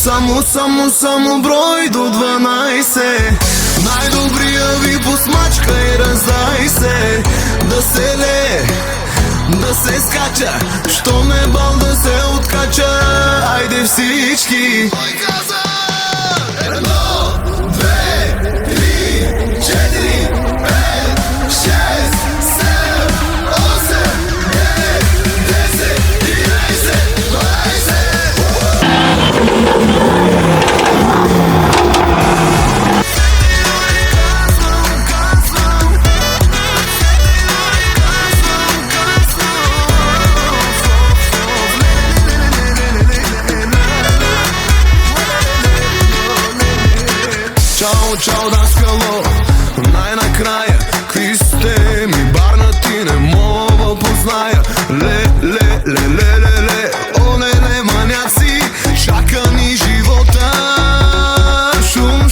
Само брой до 12. Най-добрия ви посмачка и раздай се. Да се лее, да се скача, що ме бал да се откача. Айде всички. Той каза: 1, 2, 3, 4, 5, 6, 7, 8, 9, 10, 11, 20. Чао, даскало, най-накрая какви сте ми барнати, не мога позная. Ле, оле, маняци, чака ни живота. Шум,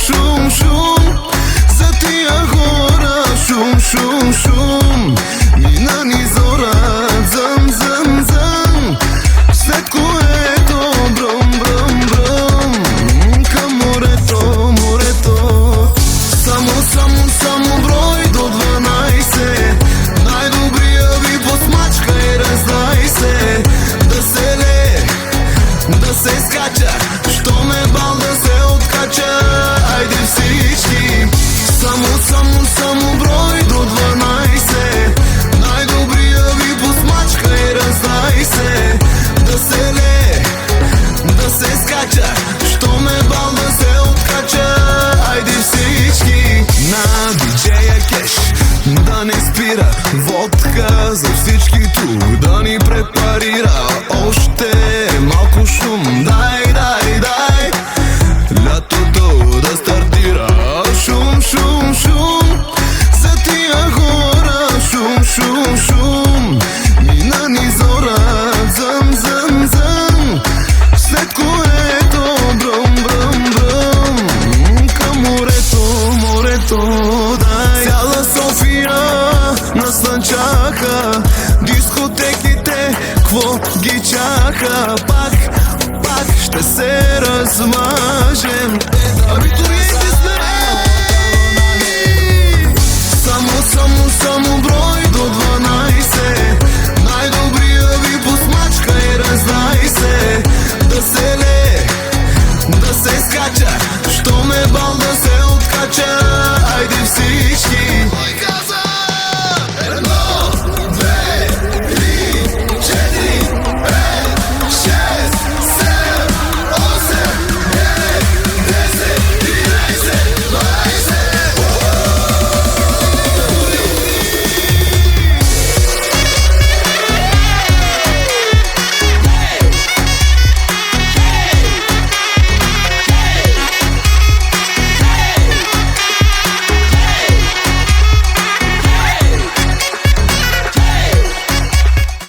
за тия хора. Шум, мина ни зора. Зъм, след което бръм, към морето. Само брой до 12. Най-добрия ви посмачка и раздай се. Да се лее, да се скача, що ме бал да се откача. Айде всички. Само брой до 12. Най-добрия ви посмачка и раздай се. Да се лее, да се скача, що ме бал да се откача. Айде всички. На диджея кеш да не спира, водка за всички тук да ни препарира. Още малко шум, дай, лятото да стартира. Шум, за тия хора. Шум, мина ни зора. Зъм, след което бръм, към морето. Цяла София наслънчаха, дискотеките кво ги чака. Пак ще се размажем.